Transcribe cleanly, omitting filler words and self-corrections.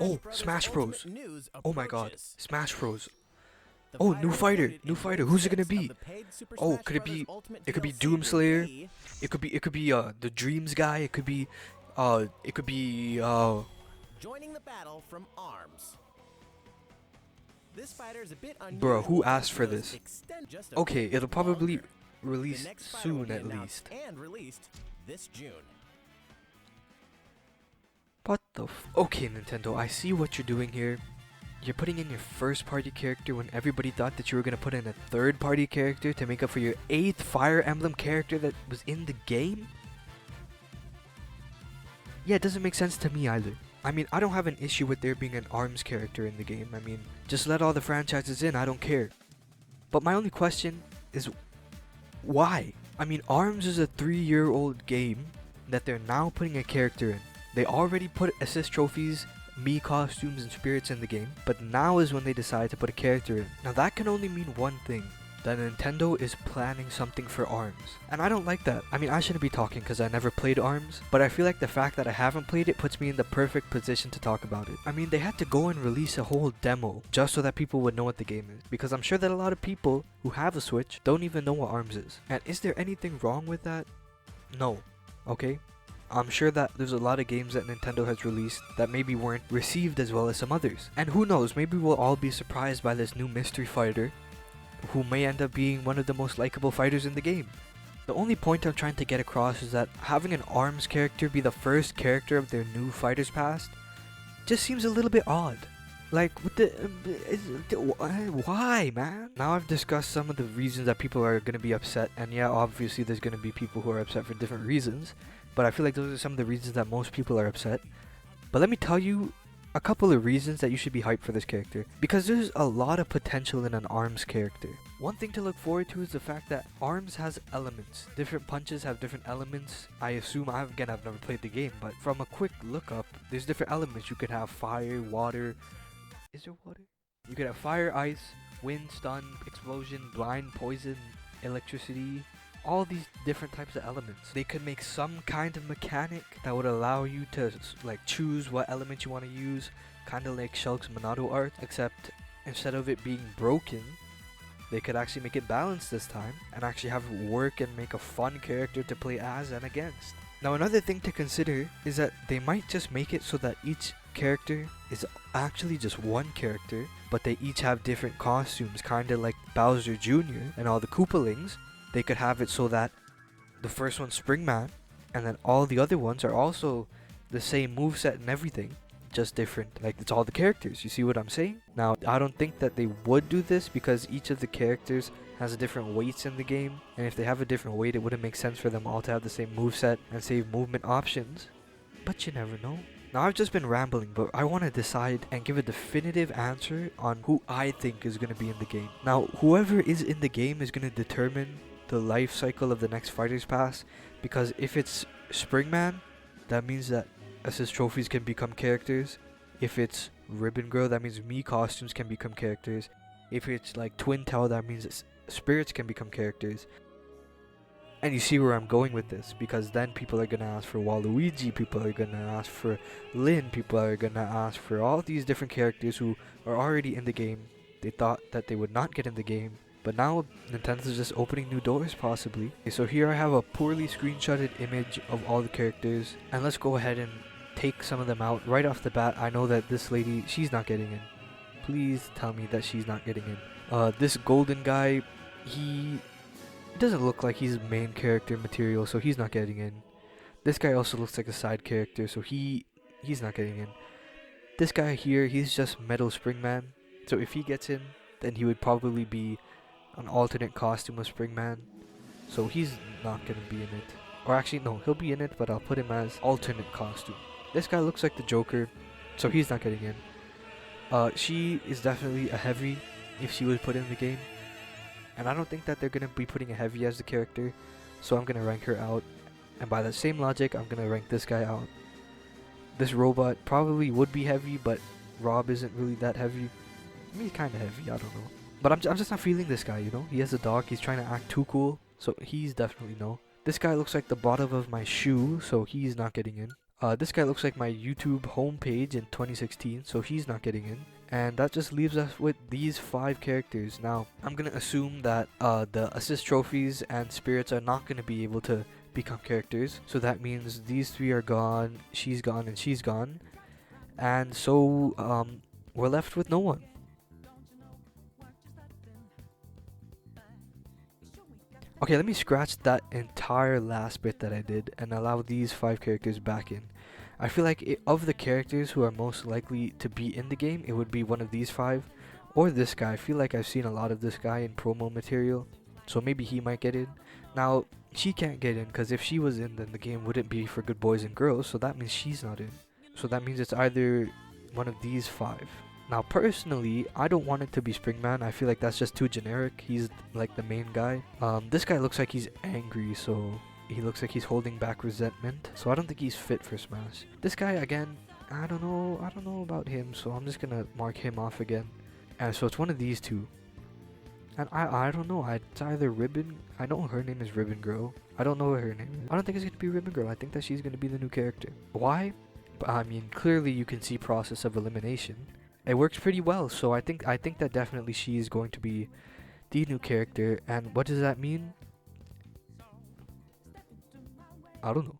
Oh, Smash Bros. Oh my god, Smash Bros. Oh, new fighter, new fighter. Who's it gonna be? Oh, could it be? It could be Doomslayer. It could be the Dreams guy. It could be Joining the battle from ARMS. This fighter is a bit unusual. Bro, who asked for this? Just Okay, it'll probably longer. release The next fighter will soon be at announced least. and released this June. What the Okay, Nintendo, I see what you're doing here. You're putting in your first party character when everybody thought that you were gonna put in a third party character to make up for your 8th Fire Emblem character that was in the game? Yeah, it doesn't make sense to me either. I mean, I don't have an issue with there being an ARMS character in the game. I mean, just let all the franchises in, I don't care. But my only question is, why? I mean, ARMS is a 3-year-old game that they're now putting a character in. They already put assist trophies, Mii costumes, and spirits in the game, but now is when they decide to put a character in. Now that can only mean one thing, that Nintendo is planning something for ARMS. And I don't like that. I mean, I shouldn't be talking because I never played ARMS, but I feel like the fact that I haven't played it puts me in the perfect position to talk about it. I mean, they had to go and release a whole demo just so that people would know what the game is, because I'm sure that a lot of people who have a Switch don't even know what ARMS is. And is there anything wrong with that? No. Okay? I'm sure that there's a lot of games that Nintendo has released that maybe weren't received as well as some others. And who knows, maybe we'll all be surprised by this new mystery fighter who may end up being one of the most likable fighters in the game. The only point I'm trying to get across is that having an ARMS character be the first character of their new Fighters Pass just seems a little bit odd. Like, what why, man? Now I've discussed some of the reasons that people are going to be upset, and yeah, obviously there's going to be people who are upset for different reasons, but I feel like those are some of the reasons that most people are upset. But let me tell you a couple of reasons that you should be hyped for this character, because there's a lot of potential in an ARMS character. One thing to look forward to is the fact that ARMS has elements. Different punches have different elements. I assume, I've never played the game, but from a quick look up, there's different elements. You could have fire, water. Is there water? You could have fire, ice, wind, stun, explosion, blind, poison, electricity. All these different types of elements. They could make some kind of mechanic that would allow you to like choose what element you want to use, kind of like Shulk's Monado art, except instead of it being broken, they could actually make it balanced this time and actually have it work and make a fun character to play as and against. Now another thing to consider is that they might just make it so that each character is actually just one character, but they each have different costumes, kind of like Bowser Jr. and all the Koopalings. They could have it so that the first one's Springman, and then all the other ones are also the same moveset and everything, just different. Like, it's all the characters. You see what I'm saying? Now, I don't think that they would do this because each of the characters has different weights in the game, and if they have a different weight, it wouldn't make sense for them all to have the same moveset and same movement options. But you never know. Now, I've just been rambling, but I want to decide and give a definitive answer on who I think is going to be in the game. Now, whoever is in the game is going to determine the life cycle of the next Fighters Pass, because if it's Springman, that means that assist trophies can become characters. If it's Ribbon Girl, that means Mii costumes can become characters. If it's like Twin Tail, that means spirits can become characters. And you see where I'm going with this, because then people are gonna ask for Waluigi, people are gonna ask for Lyn, people are gonna ask for all these different characters who are already in the game. They thought that they would not get in the game, but now Nintendo's just opening new doors possibly. Okay, so here I have a poorly screenshotted image of all the characters, and let's go ahead and take some of them out. Right off the bat, I know that this lady, she's not getting in. Please tell me that she's not getting in. This golden guy, he doesn't look like he's main character material, so he's not getting in. This guy also looks like a side character, so he's not getting in. This guy here, he's just Metal Springman, so if he gets in, then he would probably be an alternate costume of Springman, so he's not gonna be in it. Or actually, no, he'll be in it, but I'll put him as alternate costume. This guy looks like the Joker, so he's not getting in. She is definitely a heavy if she was put in the game, and I don't think that they're gonna be putting a heavy as the character, so I'm gonna rank her out. And by that same logic, I'm gonna rank this guy out. This robot probably would be heavy, but Rob isn't really that heavy. I mean, he's kind of heavy, I don't know. But I'm just not feeling this guy, you know? He has a dog, he's trying to act too cool, so he's definitely no. This guy looks like the bottom of my shoe, so he's not getting in. This guy looks like my YouTube homepage in 2016, so he's not getting in. And that just leaves us with these 5 characters. Now, I'm gonna assume that the assist trophies and spirits are not gonna be able to become characters. So that means these 3 are gone, she's gone, and she's gone. And so we're left with no one. Okay, let me scratch that entire last bit that I did and allow these 5 characters back in. I feel like of the characters who are most likely to be in the game, it would be one of these 5 or this guy. I feel like I've seen a lot of this guy in promo material, so maybe he might get in. Now, she can't get in because if she was in, then the game wouldn't be for good boys and girls, so that means she's not in. So that means it's either one of these 5. Now, personally, I don't want it to be Springman. I feel like that's just too generic. He's like the main guy. This guy looks like he's angry, so he looks like he's holding back resentment. So I don't think he's fit for Smash. This guy, again, I don't know about him, so I'm just gonna mark him off again. And so it's one of these 2. And I don't know. It's either Ribbon. I know her name is Ribbon Girl. I don't know what her name is. I don't think it's gonna be Ribbon Girl. I think that she's gonna be the new character. Why? I mean, clearly you can see process of elimination. It works pretty well, so I think that definitely she is going to be the new character. And what does that mean? I don't know.